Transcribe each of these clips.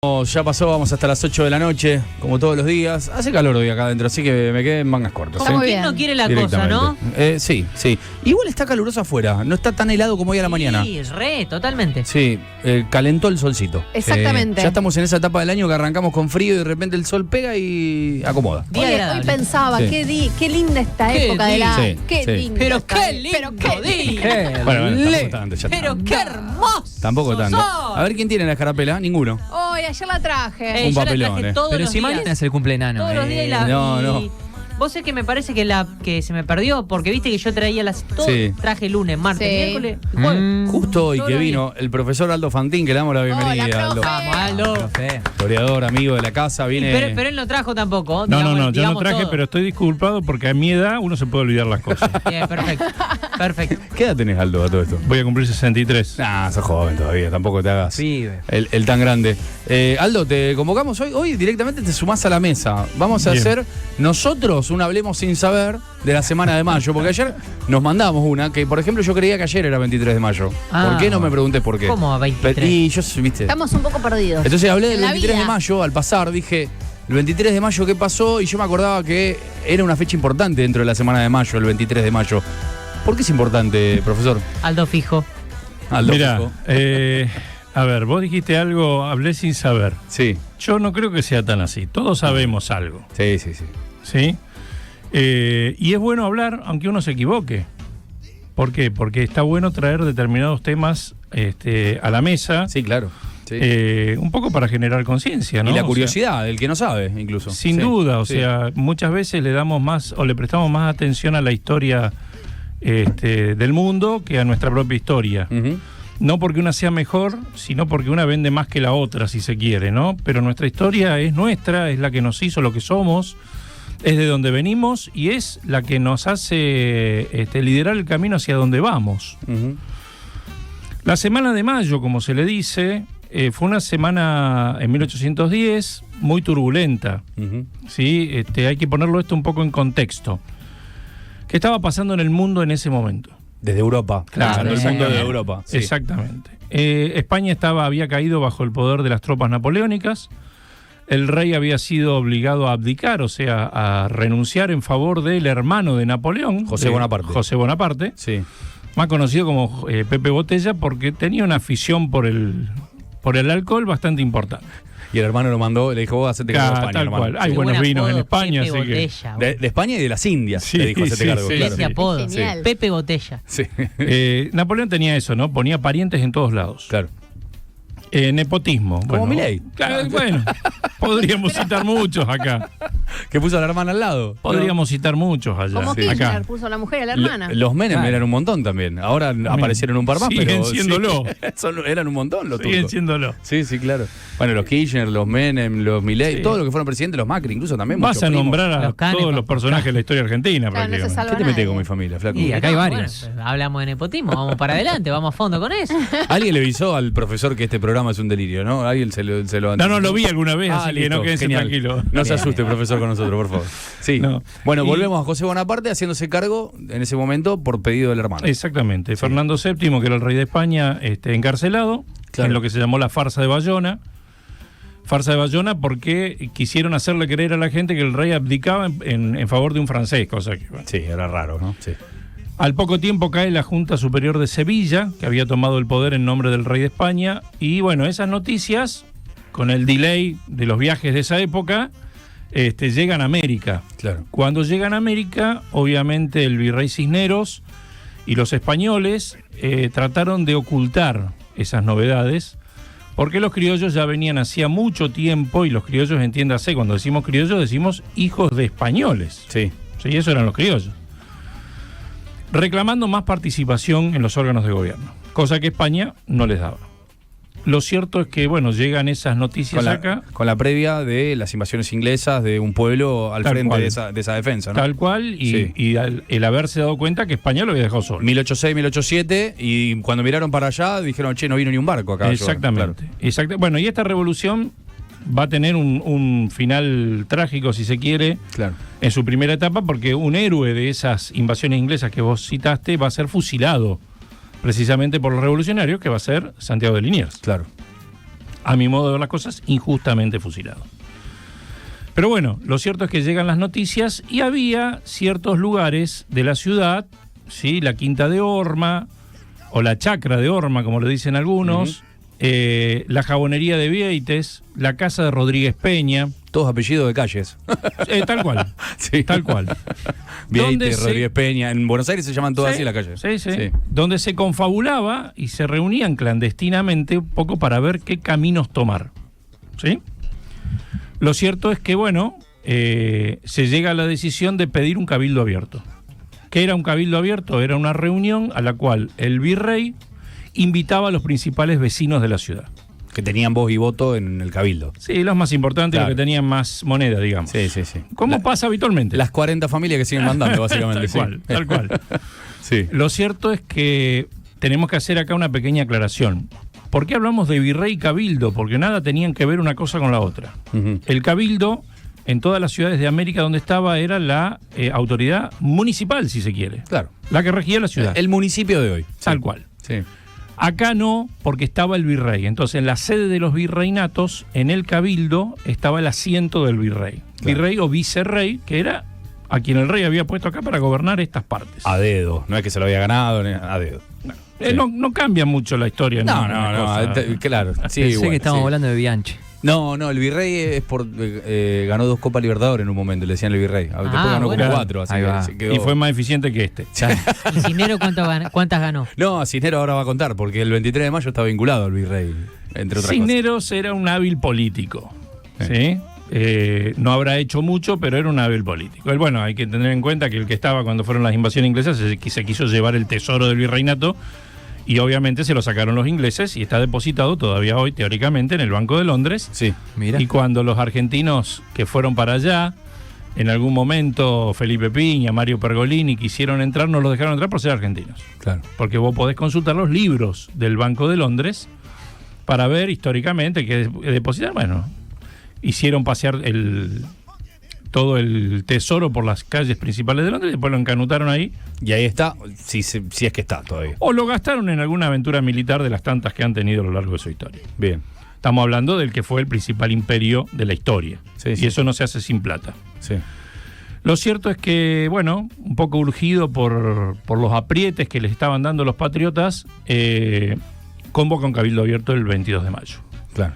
Ya pasó, vamos hasta las 8 de la noche, como todos los días. Hace calor hoy acá adentro, así que me quedé en mangas cortas. Como quien no quiere la cosa, ¿no? Sí. Igual está caluroso afuera, no está tan helado como hoy a la mañana. Sí, totalmente. Sí, calentó el solcito. Exactamente. Ya estamos en esa etapa del año que arrancamos con frío y de repente el sol pega y acomoda. Hoy pensaba, Sí. qué linda esta Qué época de la... sí, Qué sí. linda Pero esta qué época. lindo día. Bueno, tampoco tanto, ya Pero está. qué hermoso. Tampoco tanto. sos. A ver quién tiene la escarapela, ninguno. Hoy, ayer la traje. Un yo la papelón, traje todos Pero los si días. mañana es el cumpleaños. Todos los días y la... No. y vos sé que me parece que se me perdió, porque viste que yo traía todo, Sí. traje lunes, martes, Sí. miércoles y jueves. Justo hoy Todos que los vino el profesor Aldo Fantín, que le damos la bienvenida. Hola, Aldo. profe. Vamos, Aldo. Profe. Historiador, amigo de la casa, viene... Pero él no trajo tampoco. No, yo no digamos traje, todo. pero estoy disculpado porque a mi edad uno se puede olvidar las cosas. Bien, perfecto. ¿Qué edad tenés, Aldo, a todo esto? Voy a cumplir 63. Nah, sos joven todavía, tampoco te hagas Pibe. el tan grande. Aldo, te convocamos hoy. Hoy directamente te sumás a la mesa. Vamos a Bien. hacer nosotros un Hablemos Sin Saber de la semana de mayo. Porque ayer nos mandamos una que, por ejemplo, yo creía que ayer era 23 de mayo. Ah. ¿Por qué? No me preguntes por qué. ¿Cómo a 23? Y yo, viste. Estamos un poco perdidos. Entonces hablé del En la 23 de vida. mayo, al pasar, dije, el 23 de mayo, ¿qué pasó? Y yo me acordaba que era una fecha importante dentro de la semana de mayo, el 23 de mayo. ¿Por qué es importante, profesor? Aldo fijo. Aldo. Mira, Fijo. a ver, vos dijiste algo, hablé sin saber. Sí, Yo no creo que sea tan así. Todos sabemos algo, sí. ¿sí? Y es bueno hablar, aunque uno se equivoque. ¿Por qué? Porque está bueno traer determinados temas a la mesa, Sí, claro. Sí. un poco para generar conciencia, ¿no? Y la O sea, curiosidad del que no sabe, incluso. sin Sí, duda, o sí. sea, muchas veces le damos más o le prestamos más atención a la historia del mundo que a nuestra propia historia. Ujú. No porque una sea mejor, sino porque una vende más que la otra, si se quiere, ¿no? Pero nuestra historia es nuestra, es la que nos hizo lo que somos, es de donde venimos y es la que nos hace liderar el camino hacia donde vamos. Ujú. La semana de mayo, como se le dice, fue una semana en 1810 muy turbulenta. Ujú. ¿Sí? Hay que ponerlo esto un poco en contexto. ¿Qué estaba pasando en el mundo en ese momento? Desde Europa. Claro, el mundo de exactamente. Europa. Sí. Exactamente. España había caído bajo el poder de las tropas napoleónicas. El rey había sido obligado a abdicar, o sea, a renunciar en favor del hermano de Napoleón, José Bonaparte. José Bonaparte, Sí. más conocido como Pepe Botella, porque tenía una afición por el alcohol bastante importante. Y el hermano lo mandó, le dijo, vos hacete cargo de España, Tal hermano. cual. Hay Qué buenos buen vinos en apodo, España, Pepe así que... Botella, De España y de las Indias, Sí, le dijo, hacete sí, cargo. sí, Claro. Ese apodo. Genial. Pepe Botella. Sí. Napoleón tenía eso, ¿no? Ponía parientes en todos lados. Claro. Nepotismo. Como Milei. Claro, bueno, podríamos citar muchos acá. Que puso a la hermana al lado. Podríamos citar muchos allá. Como Sí. Kirchner Acá. puso a la mujer y a la hermana. Los Menem Claro. eran un montón también. Ahora aparecieron un par más, Siguen pero. siéndolo. Sí, eran un montón los Siguen turcos. siéndolo. Sí, claro. Bueno, los Kirchner, los Menem, los Milei, Sí. todos los que fueron presidentes, los Macri, incluso también. Vas muchos a primos. nombrar a Los Canes, todos los personajes de la historia argentina, Claro, no se prácticamente. salva ¿Qué te metes nadie. con mi familia, flaco? Y acá hay No, varios. bueno, hablamos de nepotismo, vamos para adelante, vamos a fondo con eso. Alguien le avisó al profesor que este programa es un delirio, ¿no? Alguien se lo No, lo vi alguna vez, así que listo, no quédense genial. tranquilos. No se Bien, asuste, bien. profesor, con nosotros, por favor. Sí. No. Bueno, Y- volvemos a José Bonaparte haciéndose cargo en ese momento por pedido del hermano. Exactamente. Fernando VII, que era el rey de España, encarcelado, Claro. en lo que se llamó la farsa de Bayona. Farsa de Bayona porque quisieron hacerle creer a la gente que el rey abdicaba en favor de un francés, cosa que... bueno. Sí, era raro, ¿no? Sí. Al poco tiempo cae la Junta Superior de Sevilla, que había tomado el poder en nombre del rey de España, y bueno, esas noticias, con el delay de los viajes de esa época, llegan a América. Claro. Cuando llegan a América, obviamente el virrey Cisneros y los españoles trataron de ocultar esas novedades, porque los criollos ya venían hacía mucho tiempo, y los criollos, entiéndase, cuando decimos criollos, decimos hijos de españoles. Sí. Sí, eso eran los criollos. Reclamando más participación en los órganos de gobierno, cosa que España no les daba. Lo cierto es que, bueno, llegan esas noticias acá, Con la previa de las invasiones inglesas de un pueblo al Tal frente cual. de esa defensa, ¿no? tal cual, y, Sí. y el haberse dado cuenta que España lo había dejado solo. 1806, 1807, y cuando miraron para allá dijeron, che, no vino ni un barco acá. Exactamente. Bueno, y esta revolución va a tener un final trágico, si se quiere, Claro. en su primera etapa, porque un héroe de esas invasiones inglesas que vos citaste va a ser fusilado precisamente por los revolucionarios, que va a ser Santiago de Liniers. Claro. a mi modo de ver las cosas, injustamente fusilado. Pero bueno, lo cierto es que llegan las noticias y había ciertos lugares de la ciudad, ¿sí? La Quinta de Horma, o la Chacra de Horma, como le dicen algunos, la Jabonería de Vieites, la Casa de Rodríguez Peña. Todos apellidos de calles. Tal cual, Sí. tal cual. Vieites, se- Rodríguez Peña. En Buenos Aires se llaman todas Sí, así las calles. sí. Donde se confabulaba y se reunían clandestinamente un poco para ver qué caminos tomar. ¿Sí? Lo cierto es que, bueno, se llega a la decisión de pedir un cabildo abierto. ¿Qué era un cabildo abierto? Era una reunión a la cual el virrey invitaba a los principales vecinos de la ciudad. Que tenían voz y voto en el cabildo. Sí, los más importantes, Claro. los que tenían más moneda, digamos. Sí. ¿Cómo pasa habitualmente? Las 40 familias que siguen mandando, básicamente. Tal cual. Sí. Lo cierto es que tenemos que hacer acá una pequeña aclaración. ¿Por qué hablamos de virrey y cabildo? Porque nada tenían que ver una cosa con la otra. Ujú. El cabildo, en todas las ciudades de América donde estaba, era la autoridad municipal, si se quiere. Claro. La que regía la ciudad. El municipio de hoy. Tal Sí. cual. Sí. Acá no, porque estaba el virrey. Entonces, en la sede de los virreinatos, en el cabildo, estaba el asiento del virrey. Claro. Virrey o vicerrey, que era a quien el rey había puesto acá para gobernar estas partes. A dedo. No es que se lo había ganado, a dedo. Sí. No cambia mucho la historia. No, ninguna cosa. claro. Sí, Pensé igual, que estábamos sí. hablando de Bianchi. No, el virrey es por ganó 2 Copas Libertadores en un momento, le decían el virrey. Después ganó bueno. como 4, así Ahí que va. se quedó. Y fue más eficiente que este. ¿Y Cisneros cuántas ganó? No, Cisneros ahora va a contar, porque el 23 de mayo está vinculado al virrey, entre otras Cisneros era un hábil político. ¿Sí? No habrá hecho mucho, pero era un hábil político. Bueno, hay que tener en cuenta que el que estaba cuando fueron las invasiones inglesas se quiso llevar el tesoro del virreinato y obviamente se lo sacaron los ingleses y está depositado todavía hoy, teóricamente, en el Banco de Londres. cosas. Sí. Mira. Y cuando los argentinos que fueron para allá, en algún momento Felipe Piña, Mario Pergolini quisieron entrar, no los dejaron entrar por ser argentinos. Claro. Porque vos podés consultar los libros del Banco de Londres para ver históricamente que depositar, bueno, hicieron pasear todo el tesoro por las calles principales de Londres y después lo encanutaron ahí. Y ahí está, si es que está todavía. O lo gastaron en alguna aventura militar de las tantas que han tenido a lo largo de su historia. Bien. Estamos hablando del que fue el principal imperio de la historia. Sí, y sí. eso no se hace sin plata. Sí. Lo cierto es que, bueno, un poco urgido por los aprietes que les estaban dando los patriotas, convoca un cabildo abierto el 22 de mayo. Claro.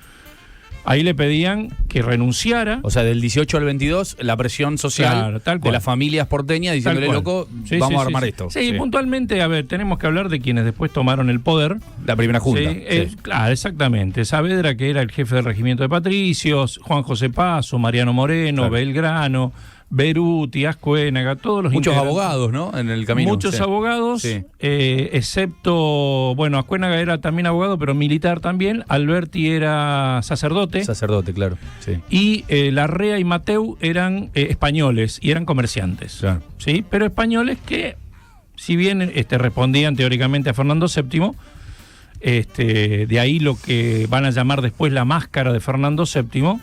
Ahí le pedían que renunciara. O sea, del 18 al 22, la presión social Claro, tal de cual. las familias porteñas diciéndole, Tal cual. loco, Sí, vamos sí, a sí, armar sí. esto. Sí, puntualmente, a ver, tenemos que hablar de quienes después tomaron el poder. La primera junta. Sí, Sí. claro, exactamente. Saavedra, que era el jefe del regimiento de patricios, Juan José Paso, Mariano Moreno, Claro. Belgrano, Beruti, Ascuénaga, todos los Muchos integrantes. abogados, ¿no? En el camino. Muchos Sí. abogados, Sí. excepto, bueno, Ascuénaga era también abogado, pero militar también. Alberti era sacerdote. Sacerdote, claro. Sí. Y Larrea y Mateu eran españoles y eran comerciantes. Claro. ¿Sí? Pero españoles que, si bien respondían teóricamente a Fernando VII, de ahí lo que van a llamar después la máscara de Fernando VII,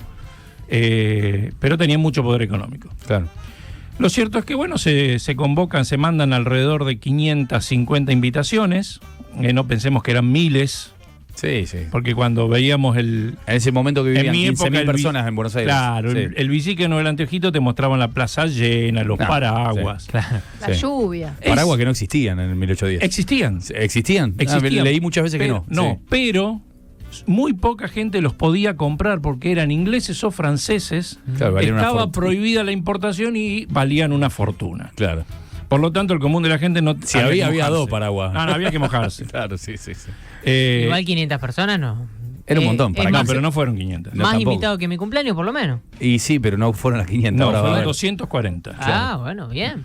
pero tenían mucho poder económico. Claro. Lo cierto es que, bueno, se convocan, se mandan alrededor de 550 invitaciones. No pensemos que eran miles, Sí, sí. porque cuando veíamos En ese momento que en vivían mi época, 15.000 el personas en Buenos Aires. Claro, Sí. el biciqueno del anteojito te mostraban la plaza llena, los Ah, paraguas. Claro. La Sí. lluvia. Paraguas que no existían en el 1810. Existían. ¿Existían? Existían. Leí muchas veces Pero- que no. No, Sí. pero muy poca gente los podía comprar porque eran ingleses o franceses. Claro, valían una Estaba fortuna. prohibida la importación y valían una fortuna. Claro. Por lo tanto, el común de la gente no. Si que había mojarse. 2 paraguas. No, había que mojarse. Claro, sí, sí, sí. Igual 500 personas, ¿no? Era un montón, para es acá, No, más, pero no fueron 500. No, más tampoco. invitado que mi cumpleaños, por lo menos. Y sí, pero no fueron las 500. No, ahora va a fueron haber. 240. Ah, bueno, bien.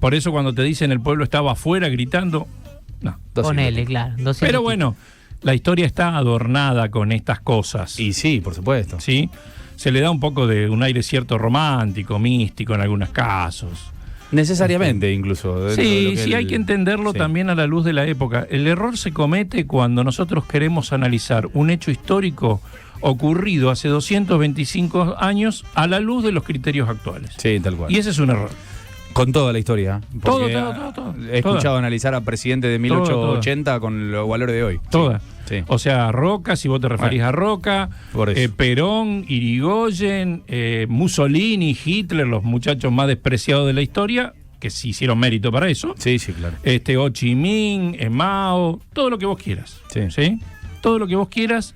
Por eso cuando te dicen el pueblo estaba afuera gritando, no. 200. Ponele, claro. 200. Pero bueno, la historia está adornada con estas cosas. Y sí, por supuesto. ¿Sí? Se le da un poco de un aire cierto romántico, místico en algunos casos. Necesariamente, incluso. dentro de lo Sí, que sí, hay que entenderlo sí. también a la luz de la época. El error se comete cuando nosotros queremos analizar un hecho histórico ocurrido hace 225 años a la luz de los criterios actuales. Sí, tal cual. Y ese es un error. Con toda la historia. Porque Todo. He escuchado analizar a presidentes de 1880 con los valores de hoy. Toda. Sí. O sea, Roca, si vos te referís a Roca, Por eso. Perón, Irigoyen, Mussolini, Hitler, los muchachos más despreciados de la historia, que sí hicieron mérito para eso. Sí, claro. Ho Chi Minh, Mao, todo lo que vos quieras. Sí. Todo lo que vos quieras,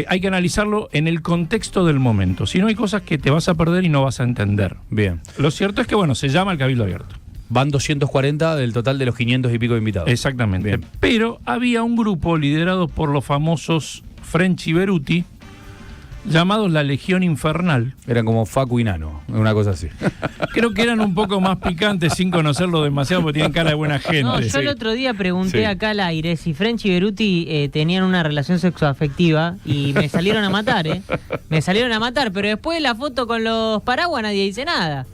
hay que analizarlo en el contexto del momento. Si no, hay cosas que te vas a perder y no vas a entender. Bien. Lo cierto es que, bueno, se llama el Cabildo Abierto. Van 240 del total de los 500 y pico invitados. Exactamente. Bien. Pero había un grupo liderado por los famosos French y Beruti, llamados la Legión Infernal. Eran como Facu y Nano, una cosa así. Creo que eran un poco más picantes sin conocerlo demasiado porque tienen cara de buena gente. No, yo el otro día pregunté acá al aire si French y Beruti tenían una relación sexoafectiva y me salieron a matar, Me salieron a matar, pero después de la foto con los paraguas nadie dice nada.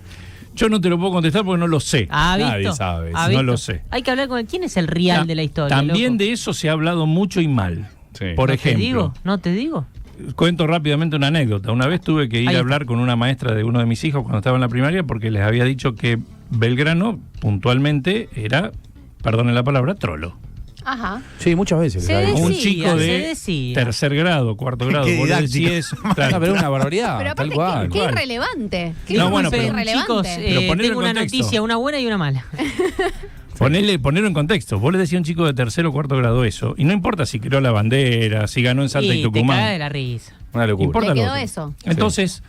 Yo no te lo puedo contestar porque no lo sé. Nadie sabe. No lo sé. Hay que hablar con él. ¿Quién es el real de la historia? También loco? de eso se ha hablado mucho y mal. Sí. Por ejemplo. ¿No te digo? Cuento rápidamente una anécdota. Una vez tuve que ir a hablar con una maestra de uno de mis hijos cuando estaba en la primaria porque les había dicho que Belgrano puntualmente era, perdonen la palabra, trolo. Ajá. Sí, muchas veces. Se ¿sabes? decía, Un chico se de decía. tercer grado, cuarto grado. Qué vos le didáctico. decís, Ah, claro. pero es una barbaridad. Pero tal aparte, cual. qué irrelevante. Qué No, bueno, pero- irrelevante. Chicos, Pero ponelo tengo en una contexto. noticia, una buena y una mala. Ponerlo en contexto. Vos le decías a un chico de tercero o cuarto grado eso, y no importa si creó la bandera, si ganó en Salta y Y te caga de Tucumán. la risa. Una locura. Importa Le lo quedó otro. eso. Entonces,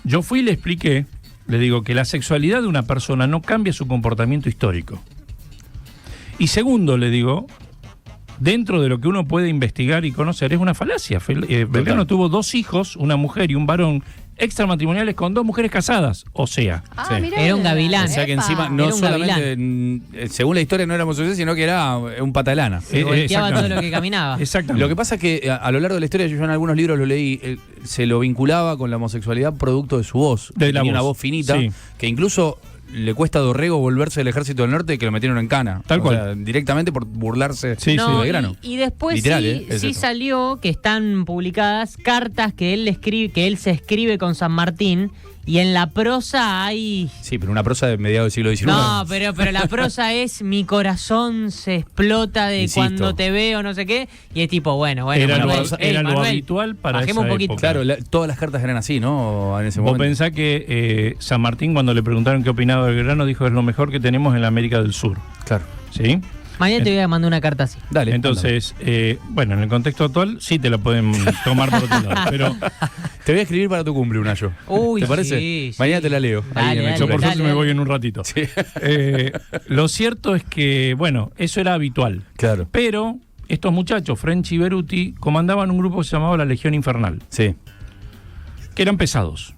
yo fui y le expliqué, le digo que la sexualidad de una persona no cambia su comportamiento histórico. Y segundo, le digo, dentro de lo que uno puede investigar y conocer, es una falacia. Belgrano tuvo 2 hijos, una mujer y un varón, extramatrimoniales con 2 mujeres casadas. O sea, Ah, Sí. mirá. Era un gavilán. O sea que Epa. encima no Era un solamente, según la historia, no era homosexual, sino que era un patalana. Se volteaba todo exactamente. lo que caminaba. Exactamente. Lo que pasa es que a lo largo de la historia, yo en algunos libros lo leí, se lo vinculaba con la homosexualidad producto de su voz. De la Tenía una voz, voz finita, sí. que incluso le cuesta a Dorrego volverse del Ejército del Norte, que lo metieron en cana. Tal cual. Sea, directamente por burlarse Sí, de Belgrano. y después Literal, sí, es sí eso. salió que están publicadas cartas que él escribe, que él se escribe con San Martín, y en la prosa hay. Sí, pero una prosa de mediados del siglo XIX. No, pero la prosa es mi corazón se explota de Insisto. cuando te veo, no sé qué, y es tipo, bueno, Era Manuel, lo Manuel, habitual para bajemos esa un poquito. época. Claro, todas las cartas eran así, ¿no? En ese Vos momento. pensás que San Martín, cuando le preguntaron qué opinaba de Belgrano, dijo es lo mejor que tenemos en la América del Sur. Claro. ¿Sí? Mañana te voy a mandar una carta así. Dale. Entonces, bueno, en el contexto actual sí te la pueden tomar por otro lado. Pero mándame. Te voy a escribir para tu cumple, Unayo. Uy, ¿Te parece? sí, Mañana sí. te la leo. Dale, ahí en el dale, yo por Twitter. suerte me voy en un ratito. Sí. Lo cierto es que, bueno, eso era habitual. Claro. Pero estos muchachos, French y Beruti, comandaban un grupo que se llamaba la Legión Infernal, Sí. que eran pesados,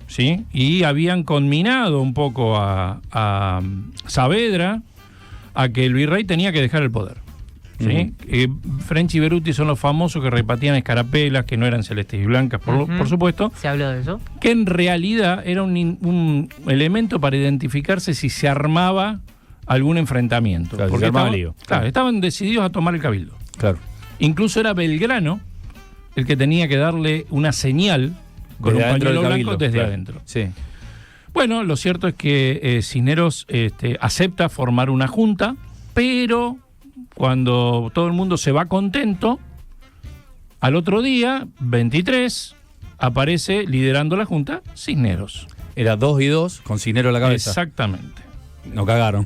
¿sí? Y habían conminado un poco a Saavedra a que el virrey tenía que dejar el poder, ¿sí? French y Beruti son los famosos que repartían escarapelas, que no eran celestes y blancas, por supuesto, ¿Se habló de eso? que en realidad era un elemento para identificarse si se armaba algún enfrentamiento. Claro, si Porque se armaba estaban, lío. claro, estaban decididos a tomar el cabildo. Claro. Incluso era Belgrano el que tenía que darle una señal con Desde un adentro pañuelo del blanco cabildo, desde claro. adentro. Sí. Bueno, lo cierto es que Cisneros acepta formar una junta, pero cuando todo el mundo se va contento, al otro día, 23, aparece liderando la junta Cisneros. Era 2 y 2, con Cisnero a la cabeza. Exactamente. No cagaron.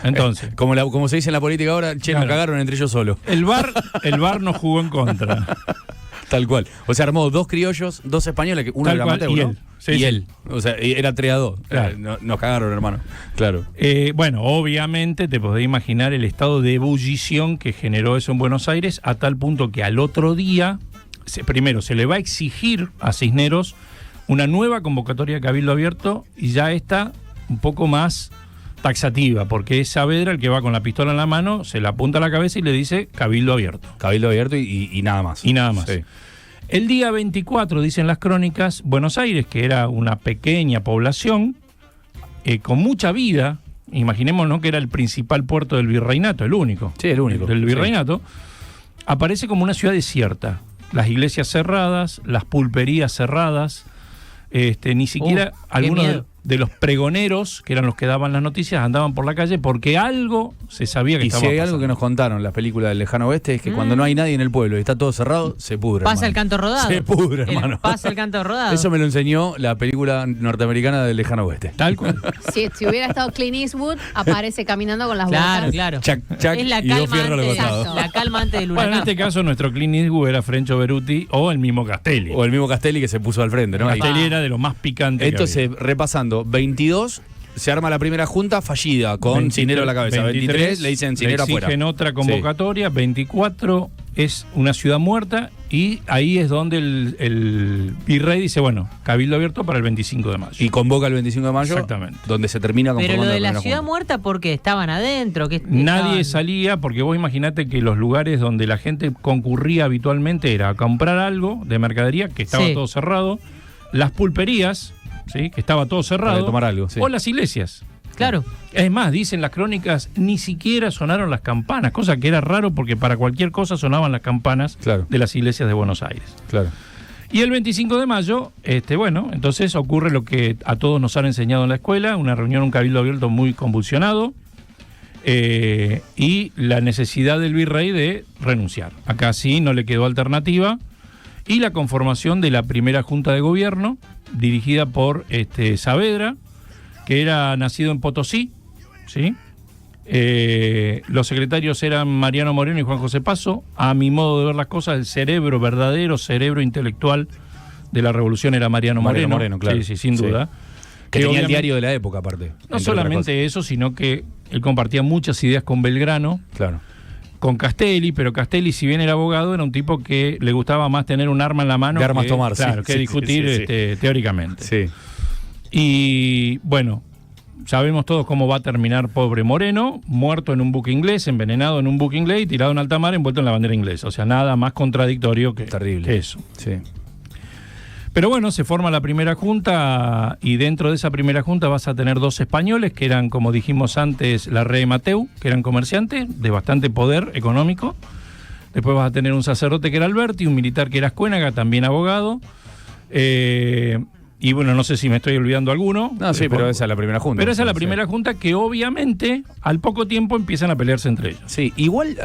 Entonces, como se dice en la política ahora, che, nos Claro. cagaron entre ellos solos. el VAR nos jugó en contra. Tal cual. O sea, armó 2 criollos, 2 españoles, que uno Tal era cual, Mateo, y ¿no? él. Sí, y sí. él. O sea, era 3 a 2. Claro. Nos cagaron, hermano. Claro. Bueno, obviamente te podés imaginar el estado de ebullición que generó eso en Buenos Aires, a tal punto que al otro día, primero se le va a exigir a Cisneros una nueva convocatoria de Cabildo Abierto, y ya está un poco más taxativa, porque es Saavedra el que va con la pistola en la mano, se la apunta a la cabeza y le dice Cabildo Abierto. Cabildo abierto y nada más. Y nada más. Sí. El día 24, dicen las crónicas, Buenos Aires, que era una pequeña población, con mucha vida, imaginémonos que era el principal puerto del virreinato, el único. Sí, el único. Del Sí. virreinato, aparece como una ciudad desierta. Las iglesias cerradas, las pulperías cerradas, ni siquiera Qué algunos miedo. de los pregoneros, que eran los que daban las noticias, andaban por la calle porque algo se sabía que Y estaba si hay pasando. algo que nos contaron las películas del Lejano Oeste es que cuando no hay nadie en el pueblo y está todo cerrado, se pudre. Pasa hermano. el canto rodado. Se pudre, hermano. Pasa el canto rodado. Eso me lo enseñó la película norteamericana del Lejano Oeste. Tal cual. Si hubiera estado Clint Eastwood, aparece caminando con las Claro, botas. claro. Chac, chac, Es la y dos calma, fierros a los antes, costados. la calma antes del Bueno, huracán. en este caso nuestro Clint Eastwood era Frencho Beruti o el mismo Castelli. O el mismo Castelli que se puso al frente, ¿no? Ahí. Castelli era de lo más picante que Entonces, había. repasando, 22 se arma la primera junta fallida con 23, Cinero a la cabeza. 23 le dicen Cinero le afuera. exigen otra convocatoria. 24 es una ciudad muerta y ahí es donde el virrey dice, bueno, cabildo abierto para el 25 de mayo. Y convoca el 25 de mayo, Exactamente. donde se termina Pero conformando lo de la primera ciudad junta. muerta, porque estaban adentro. Que Nadie estaban- salía porque vos imaginate que los lugares donde la gente concurría habitualmente era a comprar algo de mercadería, que estaba Sí. todo cerrado, las pulperías, ¿sí? Que estaba todo cerrado, Para tomar algo, sí. o las iglesias. Claro. Es más, dicen las crónicas, ni siquiera sonaron las campanas, cosa que era raro porque para cualquier cosa sonaban las campanas Claro. de las iglesias de Buenos Aires. Claro. Y el 25 de mayo, bueno, entonces ocurre lo que a todos nos han enseñado en la escuela, una reunión, un cabildo abierto muy convulsionado, y la necesidad del virrey de renunciar. Acá sí no le quedó alternativa, y la conformación de la primera junta de gobierno, dirigida por Saavedra, que era nacido en Potosí, ¿sí? Los secretarios eran Mariano Moreno y Juan José Paso. A mi modo de ver las cosas, el cerebro, verdadero cerebro intelectual de la revolución era Mariano Moreno. Claro. Sí, sí, sin duda. Que tenía el obviamente- diario de la época, aparte. entre No otras solamente eso, sino que él compartía muchas ideas con Belgrano, cosas. Claro. con Castelli, pero Castelli, si bien era abogado, era un tipo que le gustaba más tener un arma en la mano De armas que, tomar, sí, claro, que sí, discutir sí, sí. teóricamente. Sí. Y bueno, sabemos todos cómo va a terminar pobre Moreno, muerto en un buque inglés, envenenado en un buque inglés y tirado en alta mar envuelto en la bandera inglesa. O sea, nada más contradictorio que, Terrible. que eso. Sí. Pero bueno, se forma la primera junta y dentro de esa primera junta vas a tener dos españoles que eran, como dijimos antes, Larrea y Mateu, que eran comerciantes de bastante poder económico. Después vas a tener un sacerdote que era Alberti, un militar que era Ascuénaga, también abogado. Y bueno, no sé si me estoy olvidando alguno. No, sí, pero esa es la primera junta. Pero esa es la Sí. primera junta que obviamente al poco tiempo empiezan a pelearse entre ellos. Sí, igual,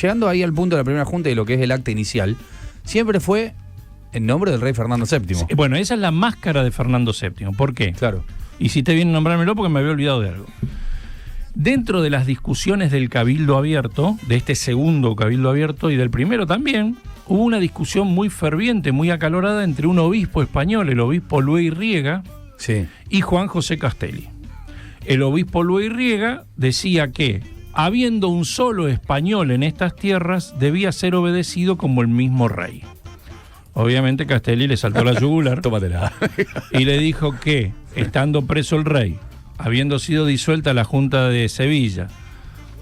llegando ahí al punto de la primera junta y lo que es el acta inicial, siempre fue en nombre del rey Fernando VII. Bueno, esa es la máscara de Fernando VII. ¿Por qué? Claro. Y si te bien nombrármelo porque me había olvidado de algo. Dentro de las discusiones del Cabildo Abierto, de este segundo Cabildo Abierto y del primero también, hubo una discusión muy ferviente, muy acalorada entre un obispo español, el obispo Luis Riega, Sí. y Juan José Castelli. El obispo Luis Riega decía que, habiendo un solo español en estas tierras, debía ser obedecido como el mismo rey. Obviamente Castelli le saltó la yugular Tómatela. y le dijo que, estando preso el rey, habiendo sido disuelta la Junta de Sevilla,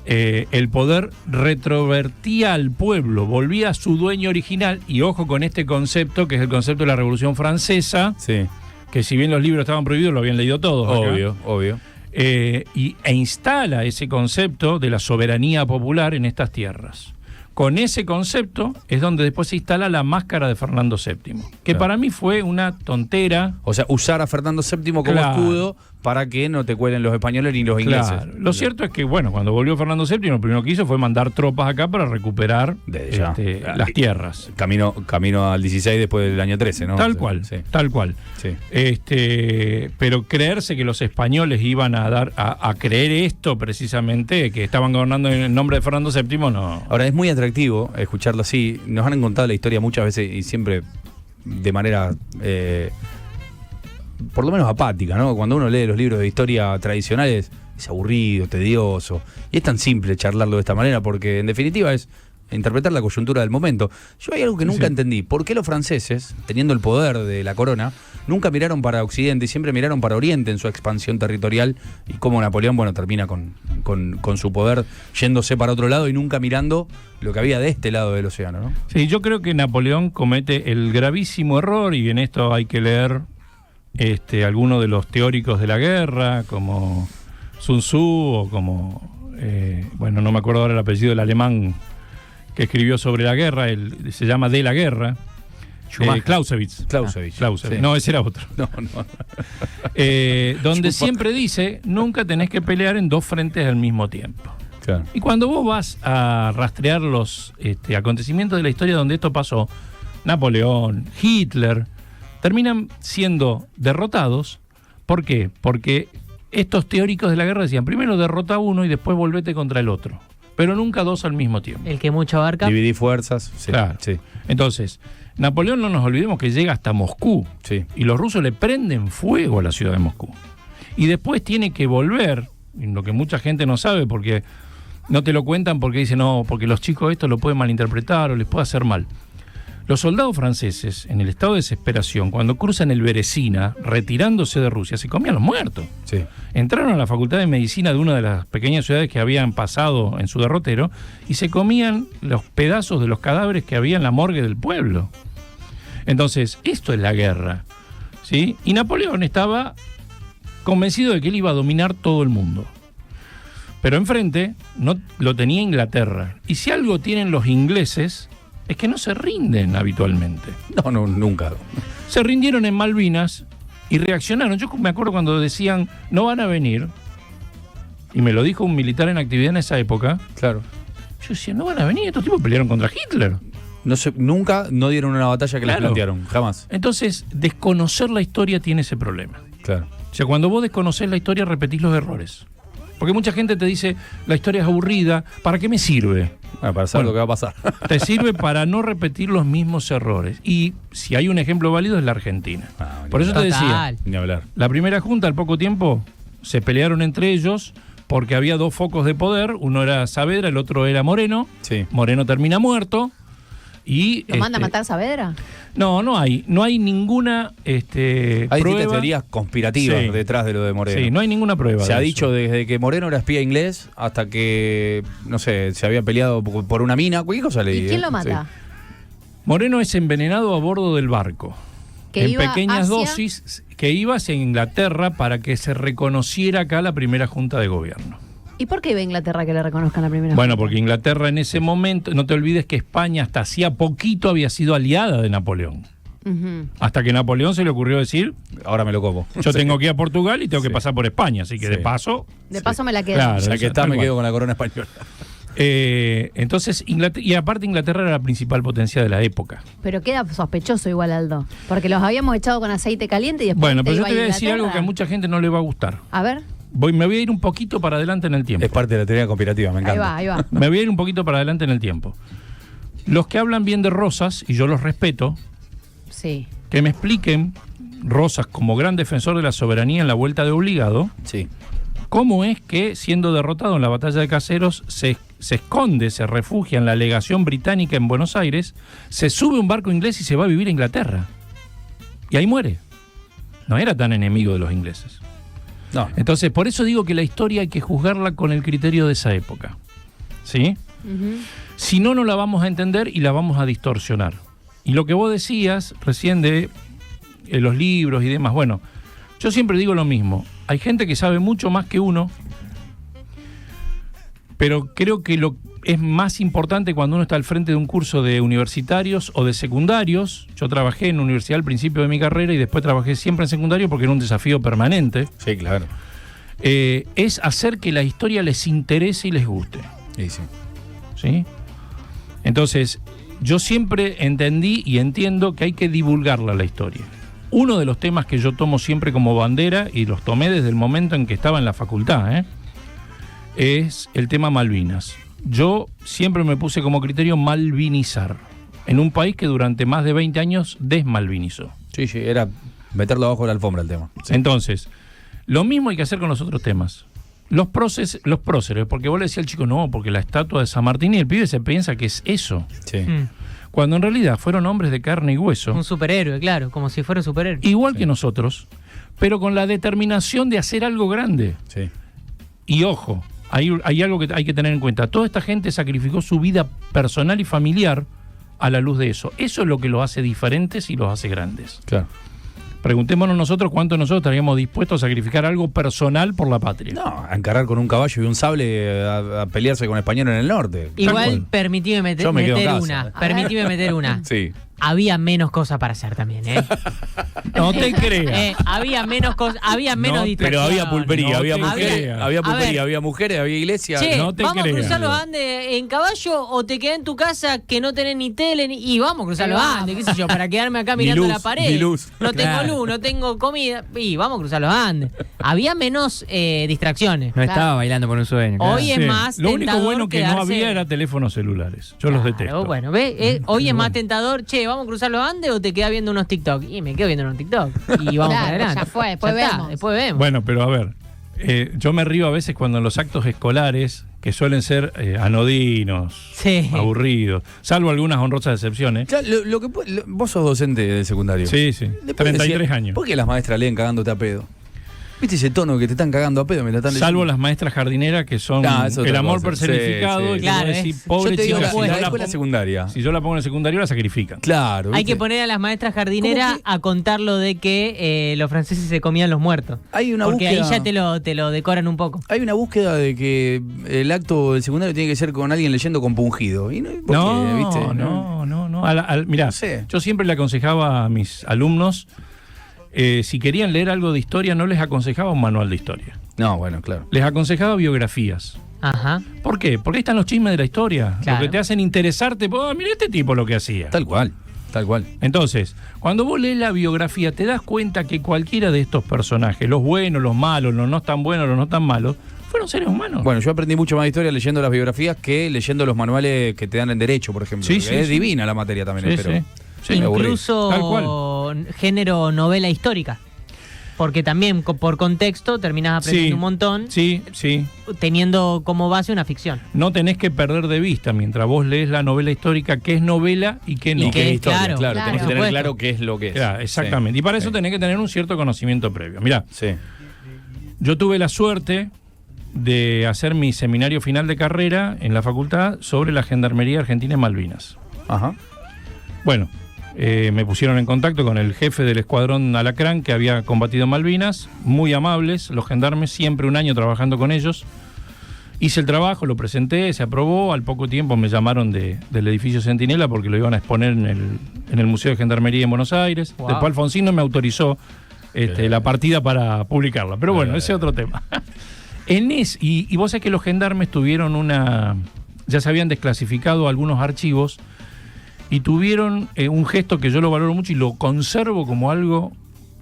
el poder retrovertía al pueblo, volvía a su dueño original, y ojo con este concepto, que es el concepto de la Revolución Francesa, Sí. que si bien los libros estaban prohibidos, lo habían leído todos. acá. Obvio. E instala ese concepto de la soberanía popular en estas tierras. Con ese concepto es donde después se instala la máscara de Fernando VII, que Claro. para mí fue una tontera. O sea, usar a Fernando VII como Claro. escudo para que no te cuelen los españoles ni los ingleses. Claro. Lo cierto es que, bueno, cuando volvió Fernando VII, lo primero que hizo fue mandar tropas acá para recuperar Desde ya. las tierras. Camino al 16 después del año 13, ¿no? Tal cual, Sí. tal cual. Sí. Pero creerse que los españoles iban a dar a creer esto precisamente, que estaban gobernando en el nombre de Fernando VII, no. Ahora, es muy atractivo escucharlo así. Nos han contado la historia muchas veces y siempre de manera, por lo menos apática, ¿no? Cuando uno lee los libros de historia tradicionales, es aburrido, tedioso. Y es tan simple charlarlo de esta manera porque, en definitiva, es interpretar la coyuntura del momento. Yo hay algo que nunca Sí. entendí. ¿Por qué los franceses, teniendo el poder de la corona, nunca miraron para Occidente y siempre miraron para Oriente en su expansión territorial? Y cómo Napoleón, bueno, termina con su poder yéndose para otro lado y nunca mirando lo que había de este lado del océano, ¿no? Sí, yo creo que Napoleón comete el gravísimo error, y en esto hay que leer algunos de los teóricos de la guerra, como Sun Tzu, o como, bueno, no me acuerdo ahora el apellido del alemán que escribió sobre la guerra, se llama De la Guerra, Clausewitz. Clausewitz. Clausewitz. Sí. No, ese era otro. No. Donde siempre dice, nunca tenés que pelear en dos frentes al mismo tiempo. Claro. Y cuando vos vas a rastrear los acontecimientos de la historia donde esto pasó, Napoleón, Hitler, terminan siendo derrotados. ¿Por qué? Porque estos teóricos de la guerra decían, primero derrota a uno y después volvete contra el otro, pero nunca dos al mismo tiempo. El que mucho abarca. Dividí fuerzas. Sí, Claro. sí, Entonces, Napoleón, no nos olvidemos que llega hasta Moscú, sí. y los rusos le prenden fuego a la ciudad de Moscú. Y después tiene que volver, lo que mucha gente no sabe porque no te lo cuentan, porque dicen, no, porque los chicos esto lo pueden malinterpretar o les puede hacer mal. Los soldados franceses, en el estado de desesperación, cuando cruzan el Beresina, retirándose de Rusia, se comían los muertos. Sí. Entraron a la Facultad de Medicina de una de las pequeñas ciudades que habían pasado en su derrotero y se comían los pedazos de los cadáveres que había en la morgue del pueblo. Entonces, esto es la guerra, ¿sí? Y Napoleón estaba convencido de que él iba a dominar todo el mundo. Pero enfrente no lo tenía Inglaterra. Y si algo tienen los ingleses, es que no se rinden habitualmente. No, nunca. Se rindieron en Malvinas y reaccionaron. Yo me acuerdo cuando decían, no van a venir, y me lo dijo un militar en actividad en esa época. Claro. Yo decía, no van a venir, estos tipos pelearon contra Hitler. Nunca dieron una batalla que les Claro. plantearon, jamás. Entonces, desconocer la historia tiene ese problema. Claro. O sea, cuando vos desconocés la historia, repetís los errores. Porque mucha gente te dice, la historia es aburrida, ¿para qué me sirve? Bueno, para saber Bueno. lo que va a pasar. Te sirve para no repetir los mismos errores. Y si hay un ejemplo válido es la Argentina. Por eso te decía, Total. Ni hablar. la primera junta, al poco tiempo, se pelearon entre ellos porque había dos focos de poder. Uno era Saavedra, el otro era Moreno. Sí. Moreno termina muerto. Y, ¿Lo manda a matar Saavedra? No hay ninguna Hay prueba. distintas teorías conspirativas Sí. detrás de lo de Moreno. Sí, no hay ninguna prueba. Se de ha eso. dicho desde que Moreno era espía inglés hasta que, no sé, se había peleado por una mina, cualquier cosa leí. ¿Y quién lo mata? Moreno es envenenado a bordo del barco. Que en iba pequeñas hacia- dosis, que iba hacia Inglaterra para que se reconociera acá la primera junta de gobierno. ¿Y por qué iba a Inglaterra que le reconozcan la primera? Bueno, porque Inglaterra en ese momento, no te olvides que España hasta hacía poquito había sido aliada de Napoleón. Ujú. Hasta que Napoleón se le ocurrió decir, Ahora me lo como. yo tengo que ir a Portugal y tengo que Sí. pasar por España, así que Sí. de paso... De paso me la quedo. Claro. Ya que está, Tal me cual. quedo con la corona española. Entonces, y aparte Inglaterra era la principal potencia de la época. Pero queda sospechoso igual, Aldo. Porque los habíamos echado con aceite caliente y después Bueno, pero yo iba te voy a decir Inglaterra. algo que a mucha gente no le va a gustar. A ver, Me voy a ir un poquito para adelante en el tiempo. Es parte de la teoría conspirativa, me encanta. ahí va. Me voy a ir un poquito para adelante en el tiempo. Los que hablan bien de Rosas, y yo los respeto, Sí. que me expliquen, Rosas como gran defensor de la soberanía en la vuelta de obligado, Sí. cómo es que, siendo derrotado en la batalla de Caseros, se esconde, se refugia en la legación británica en Buenos Aires, se sube a un barco inglés y se va a vivir a Inglaterra. Y ahí muere. No era tan enemigo de los ingleses. No. Entonces, por eso digo que la historia hay que juzgarla con el criterio de esa época. ¿Sí? Ujú. Si no, no la vamos a entender y la vamos a distorsionar. Y lo que vos decías recién de los libros y demás, bueno, yo siempre digo lo mismo. Hay gente que sabe mucho más que uno, pero creo que lo es más importante cuando uno está al frente de un curso de universitarios o de secundarios. Yo trabajé en universidad al principio de mi carrera y después trabajé siempre en secundario porque era un desafío permanente. Sí, claro. Es hacer que la historia les interese y les guste. Sí, sí. ¿Sí? Entonces, yo siempre entendí y entiendo que hay que divulgarla la historia. Uno de los temas que yo tomo siempre como bandera, y los tomé desde el momento en que estaba en la facultad, es el tema Malvinas. Yo siempre me puse como criterio malvinizar, en un país que durante más de 20 años desmalvinizó. Sí, sí, era meterlo abajo de la alfombra el tema. Sí. Entonces, lo mismo hay que hacer con los otros temas. Los próceres, porque vos le decías al chico, no, porque la estatua de San Martín, y el pibe se piensa que es eso. Sí. Cuando en realidad fueron hombres de carne y hueso, Un superhéroe, claro, como si fuera un superhéroe. igual Sí. que nosotros, pero con la determinación de hacer algo grande. Sí. Y ojo, hay algo que hay que tener en cuenta. Toda esta gente sacrificó su vida personal y familiar a la luz de eso. Eso es lo que los hace diferentes y los hace grandes. Claro. Preguntémonos nosotros cuánto nosotros estaríamos dispuestos a sacrificar algo personal por la patria. No, a encarar con un caballo y un sable a pelearse con español en el norte. Igual, cual. permitime Yo me quedo en meter casa. una. A Permitime meter una. Sí. había menos cosas para hacer también, ¿eh? No te creas. Había menos cosas, había menos No, Pero distracciones. había pulpería, No había te mujeres, creas. había A pulpería, ver. había mujeres, había iglesia. Che, no te vamos creas. a cruzar los Andes en caballo o te quedás en tu casa que no tenés ni tele y vamos a cruzar los Andes, qué sé yo, para quedarme acá Ni mirando luz, la pared. ni luz. No Claro. tengo luz, no tengo comida y vamos a cruzar los Andes. Había menos distracciones. No estaba bailando por un sueño. claro. Hoy es más Lo único tentador bueno que no quedarse- había era teléfonos celulares. Yo los Claro, detesto. Bueno, ¿ves? Hoy es más tentador, che, ¿vamos a cruzar los Andes o te quedas viendo unos TikTok? Y me quedo viendo unos TikTok. Y vamos Claro, para adelante. ya fue, después Ya está, vemos. después vemos. Bueno, pero a ver, yo me río a veces cuando en los actos escolares, que suelen ser anodinos, Sí. aburridos, salvo algunas honrosas excepciones. Claro, vos sos docente de secundario. Sí, sí, Le podés 33 decir, años. ¿Por qué las maestras leen cagándote a pedo? ¿Viste ese tono que te están cagando a pedo? Me la están Salvo leyendo? las maestras jardineras que son Ah, es otra el amor cosa. personificado. Sí, sí. Y que Claro, vos decís, es- pobre Yo te digo, chica, la, si la yo la escuela pongo- secundaria. si yo la pongo en el secundario la sacrifican. Claro. Hay ¿viste? que poner a las maestras jardineras ¿Cómo que? a contar lo de que los franceses se comían los muertos. Hay una Porque búsqueda. ahí ya te lo decoran un poco. Hay una búsqueda de que el acto del secundario tiene que ser con alguien leyendo compungido. ¿Y no? ¿Por qué? ¿Viste? No. Mirá, No sé. yo siempre le aconsejaba a mis alumnos, si querían leer algo de historia, no les aconsejaba un manual de historia. No, bueno, claro. Les aconsejaba biografías. Ajá. ¿Por qué? Porque ahí están los chismes de la historia. Claro. Lo que te hacen interesarte, mira este tipo lo que hacía. Tal cual. Tal cual. Entonces, cuando vos lees la biografía, te das cuenta que cualquiera de estos personajes, los buenos, los malos, los no tan buenos, los no tan malos, fueron seres humanos. Bueno, yo aprendí mucho más de historia leyendo las biografías que leyendo los manuales que te dan en derecho, por ejemplo. Sí, porque sí, es sí. divina la materia también, Sí, pero. sí. Sí, me aburrí. Tal Incluso género novela histórica. Porque también por contexto terminás aprendiendo Sí, un montón Sí, sí. teniendo como base una ficción. No tenés que perder de vista mientras vos lees la novela histórica qué es novela y qué no. Y que es historia, Claro, claro. claro. Tenés que Por tener supuesto. claro qué es lo que es. Claro, exactamente. Sí. Y para eso Sí. tenés que tener un cierto conocimiento previo. Mirá, Sí. yo tuve la suerte de hacer mi seminario final de carrera en la facultad sobre la Gendarmería Argentina en Malvinas. Ajá. Bueno, me pusieron en contacto con el jefe del escuadrón Alacrán que había combatido en Malvinas, muy amables, los gendarmes, siempre un año trabajando con ellos. Hice el trabajo, lo presenté, se aprobó, al poco tiempo me llamaron del edificio Centinela porque lo iban a exponer en el Museo de Gendarmería en Buenos Aires. Wow. Después Alfonsín no me autorizó la partida para publicarla, pero bueno, ese es otro tema. Y vos sabés que los gendarmes tuvieron ya se habían desclasificado algunos archivos y tuvieron un gesto que yo lo valoro mucho y lo conservo como algo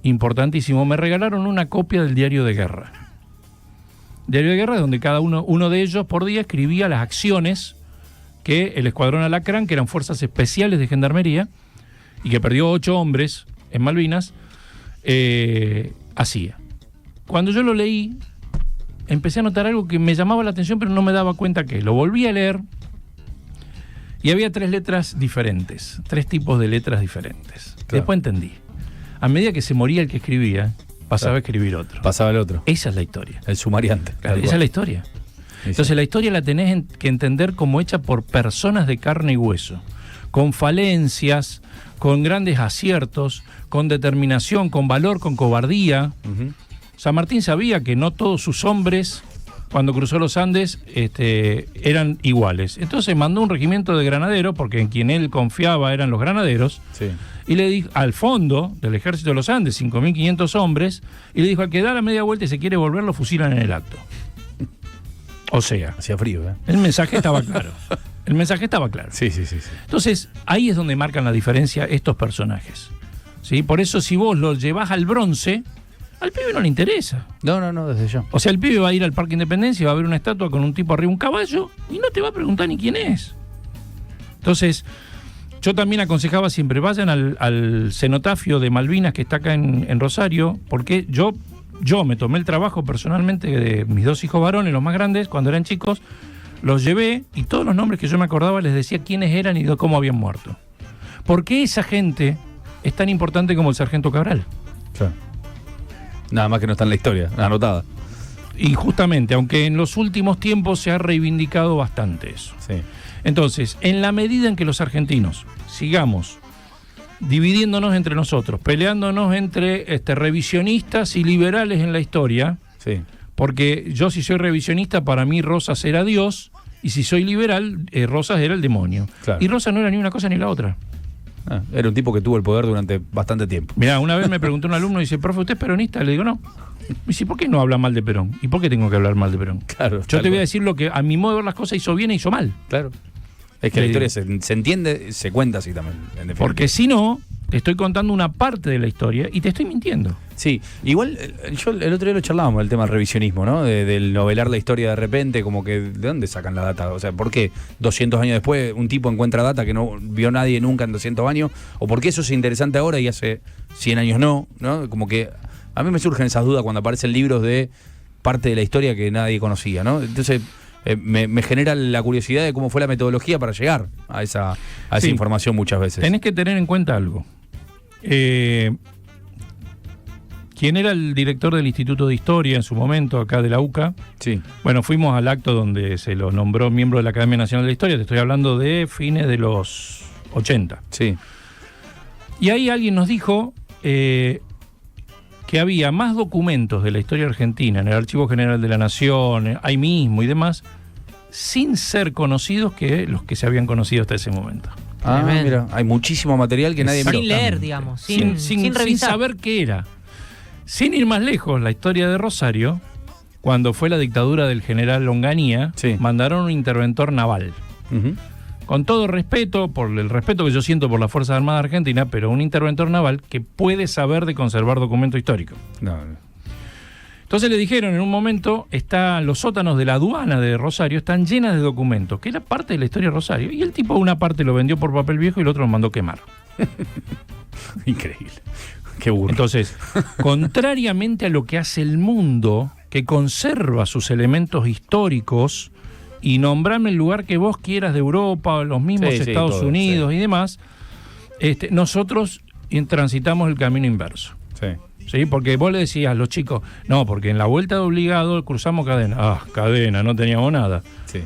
importantísimo. Me regalaron una copia del diario de guerra. Diario de guerra donde cada uno de ellos por día escribía las acciones que el escuadrón Alacrán, que eran fuerzas especiales de gendarmería y que perdió 8 hombres en Malvinas, hacía. Cuando yo lo leí, empecé a notar algo que me llamaba la atención, pero no me daba cuenta qué. Lo volví a leer y había 3 letras diferentes, 3 tipos de letras diferentes. Claro. Después entendí. A medida que se moría el que escribía, pasaba a escribir otro. Pasaba el otro. Esa es la historia. El sumariante. Claro, esa es la historia. Sí, Entonces sí. la historia la tenés que entender como hecha por personas de carne y hueso, con falencias, con grandes aciertos, con determinación, con valor, con cobardía. Ujú. San Martín sabía que no todos sus hombres, cuando cruzó los Andes, eran iguales. Entonces mandó un regimiento de granaderos, porque en quien él confiaba eran los granaderos, Sí. y le dijo al fondo del ejército de los Andes, 5.500 hombres, y le dijo, al que da la media vuelta y se quiere volver, lo fusilan en el acto. O sea, Hacía frío, ¿eh? el mensaje estaba claro. El mensaje estaba claro. Sí, sí, sí. Sí. Entonces, ahí es donde marcan la diferencia estos personajes. ¿Sí? Por eso, si vos lo llevás al bronce, al pibe no le interesa. No, desde ya. O sea, el pibe va a ir al Parque Independencia, va a ver una estatua con un tipo arriba de un caballo y no te va a preguntar ni quién es. Entonces, yo también aconsejaba siempre, vayan al cenotafio de Malvinas que está acá en Rosario, porque yo me tomé el trabajo personalmente de mis 2 hijos varones, los más grandes, cuando eran chicos, los llevé y todos los nombres que yo me acordaba les decía quiénes eran y cómo habían muerto. ¿Por qué esa gente es tan importante como el sargento Cabral? Claro. Nada más que no está en la historia, anotada. Y justamente, aunque en los últimos tiempos se ha reivindicado bastante eso. Sí. Entonces, en la medida en que los argentinos sigamos dividiéndonos entre nosotros, peleándonos entre revisionistas y liberales en la historia, Sí. porque yo si soy revisionista, para mí Rosas era Dios, y si soy liberal, Rosas era el demonio. Claro. Y Rosas no era ni una cosa ni la otra. Era un tipo que tuvo el poder durante bastante tiempo. Mirá, una vez me preguntó un alumno y dice, profe, ¿usted es peronista? Le digo, no. Me dice, ¿por qué no habla mal de Perón? ¿Y por qué tengo que hablar mal de Perón? Claro. Yo te voy a decir lo que a mi modo de ver las cosas hizo bien e hizo mal. Claro. Es que la historia se entiende, se cuenta así también. En definitiva. Porque si no, te estoy contando una parte de la historia y te estoy mintiendo. Sí, igual yo el otro día lo charlábamos, el tema del revisionismo, ¿no? Del novelar la historia de repente, como que ¿de dónde sacan la data? O sea, ¿por qué 200 años después un tipo encuentra data que no vio nadie nunca en 200 años? ¿O por qué eso es interesante ahora y hace 100 años no? Como que a mí me surgen esas dudas cuando aparecen libros de parte de la historia que nadie conocía, ¿no? Entonces me genera la curiosidad de cómo fue la metodología para llegar a esa Sí. información muchas veces. Tenés que tener en cuenta algo. ¿Quién era el director del Instituto de Historia en su momento, acá de la UCA? Sí. Bueno, fuimos al acto donde se lo nombró miembro de la Academia Nacional de la Historia, te estoy hablando de fines de los 80. Sí. Y ahí alguien nos dijo que había más documentos de la historia argentina en el Archivo General de la Nación, ahí mismo y demás, sin ser conocidos que los que se habían conocido hasta ese momento. Ah, Tremendo. mira, hay muchísimo material que nadie miró. Sin leer, digamos, Sin sin revisar. saber qué era. Sin ir más lejos, la historia de Rosario, cuando fue la dictadura del general Longanía, Sí. mandaron un interventor naval. Ujú. Con todo respeto, por el respeto que yo siento por las Fuerzas Armadas Argentinas, pero un interventor naval que puede saber de conservar documento histórico. No. Entonces le dijeron en un momento, los sótanos de la aduana de Rosario están llenas de documentos, que era parte de la historia de Rosario. Y el tipo una parte lo vendió por papel viejo y el otro lo mandó quemar. Increíble. Qué burro. Entonces, contrariamente a lo que hace el mundo, que conserva sus elementos históricos y nombrame el lugar que vos quieras de Europa o los mismos Sí, sí, Estados todo, Unidos sí. y demás, nosotros transitamos el camino inverso. Sí. ¿Sí? Porque vos le decías a los chicos, no, porque en la vuelta de obligado cruzamos cadena. Ah, cadena, no teníamos nada. Sí.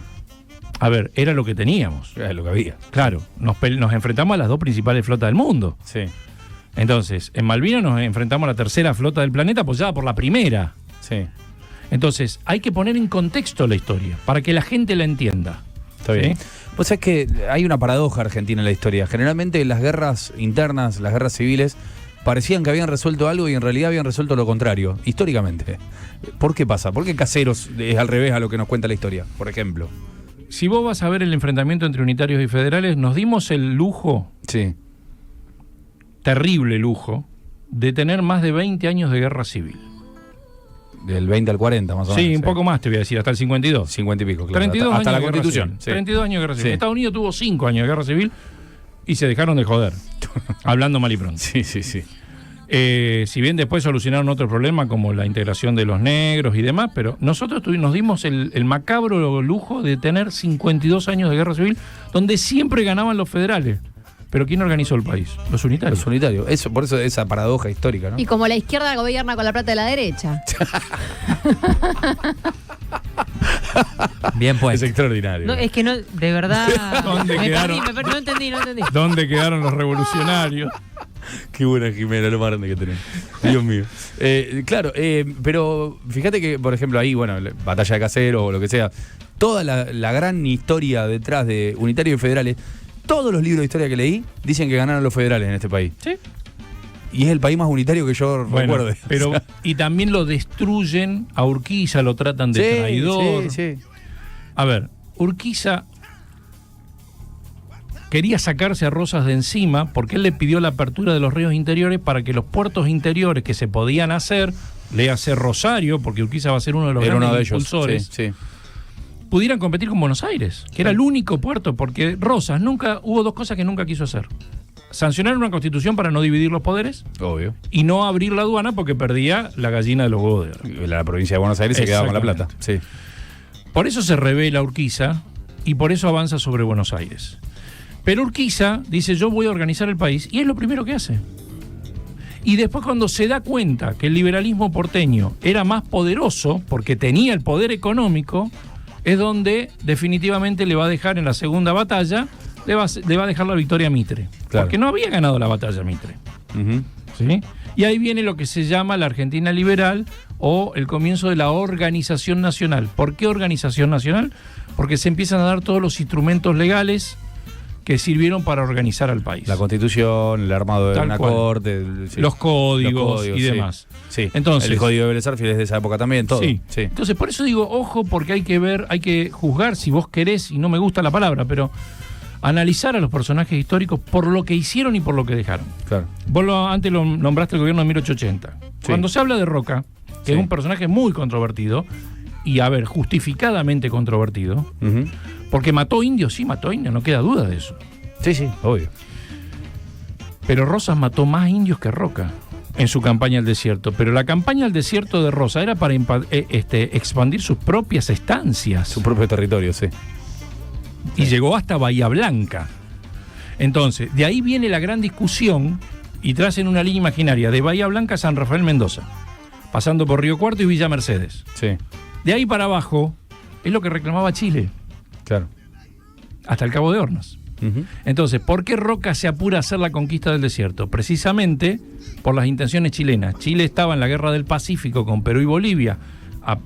A ver, era lo que teníamos. Es lo que había. Claro, nos enfrentamos a las dos principales flotas del mundo. Sí. Entonces, en Malvinas nos enfrentamos a la tercera flota del planeta apoyada por la primera. Sí. Entonces, hay que poner en contexto la historia para que la gente la entienda. Está bien. ¿Sí? Pues es que hay una paradoja argentina en la historia. Generalmente las guerras internas, las guerras civiles, parecían que habían resuelto algo y en realidad habían resuelto lo contrario, históricamente. ¿Por qué pasa? ¿Por qué Caseros es al revés a lo que nos cuenta la historia, por ejemplo? Si vos vas a ver el enfrentamiento entre unitarios y federales, nos dimos el lujo, Sí. terrible lujo, de tener más de 20 años de guerra civil. Del 20 al 40, más o menos. Sí, un poco más te voy a decir, hasta el 52. 50 y pico, claro. 32 hasta la años de guerra Constitución. civil. Sí. 32 años de guerra civil. Sí. Estados Unidos tuvo 5 años de guerra civil y se dejaron de joder. Hablando mal y pronto. Sí, sí, sí. Si bien después solucionaron otro problema como la integración de los negros y demás, pero nosotros nos dimos el macabro lujo de tener 52 años de guerra civil donde siempre ganaban los federales. Pero ¿quién organizó el país? Los unitarios. Los unitarios. Eso, por eso esa paradoja histórica, ¿no? Y como la izquierda gobierna con la plata de la derecha. Bien Es pues. extraordinario. No, es que no, de verdad. ¿Dónde quedaron? No entendí. ¿Dónde quedaron los revolucionarios? Qué buena Jimena, lo más grande que tenemos. Dios mío. Claro, pero fíjate que, por ejemplo, ahí, bueno, batalla de Caseros o lo que sea, toda la gran historia detrás de unitarios y federales, todos los libros de historia que leí dicen que ganaron los federales en este país. Sí. Y es el país más unitario que yo Bueno, recuerde. pero O sea, y también lo destruyen a Urquiza, lo tratan de traidor. Sí, sí. A ver, Urquiza quería sacarse a Rosas de encima porque él le pidió la apertura de los ríos interiores para que los puertos interiores que se podían hacer, léase Rosario, porque Urquiza va a ser uno de los Era grandes uno de ellos. impulsores, Sí, sí. pudieran competir con Buenos Aires, que era el único puerto, porque Rosas hubo dos cosas que nunca quiso hacer. Sancionar una constitución para no dividir los poderes Obvio. y no abrir la aduana porque perdía la gallina de los huevos de oro. La provincia de Buenos Aires se quedaba con la plata. Exactamente. Sí. Por eso se revela Urquiza y por eso avanza sobre Buenos Aires. Pero Urquiza dice, yo voy a organizar el país, y es lo primero que hace. Y después cuando se da cuenta que el liberalismo porteño era más poderoso, porque tenía el poder económico, es donde definitivamente le va a dejar en la segunda batalla, le va a dejar la victoria a Mitre. Claro. Porque no había ganado la batalla Mitre. Ujú. ¿Sí? Y ahí viene lo que se llama la Argentina liberal o el comienzo de la organización nacional. ¿Por qué organización nacional? Porque se empiezan a dar todos los instrumentos legales que sirvieron para organizar al país. La Constitución, el armado de Tal una cual. corte, Los códigos y sí. demás. Sí. Entonces, el código de Vélez Sarsfield es de esa época también, todo. Sí. Sí. Entonces, por eso digo, ojo, porque hay que ver, hay que juzgar, si vos querés, y no me gusta la palabra, pero analizar a los personajes históricos por lo que hicieron y por lo que dejaron. Claro. Vos antes lo nombraste el gobierno de 1880. Sí. Cuando se habla de Roca, que Sí. es un personaje muy controvertido, y a ver, justificadamente controvertido, Ujú. porque mató indios, sí, mató indios, no queda duda de eso. Sí, sí, obvio. Pero Rosas mató más indios que Roca en su campaña al desierto. Pero la campaña al desierto de Rosas era para expandir sus propias estancias. Su propio territorio, sí. Y llegó hasta Bahía Blanca. Entonces, de ahí viene la gran discusión y tracen una línea imaginaria de Bahía Blanca a San Rafael Mendoza, pasando por Río Cuarto y Villa Mercedes. Sí, De ahí para abajo es lo que reclamaba Chile, claro. hasta el Cabo de Hornos. Ujú. Entonces, ¿por qué Roca se apura a hacer la conquista del desierto? Precisamente por las intenciones chilenas. Chile estaba en la guerra del Pacífico con Perú y Bolivia.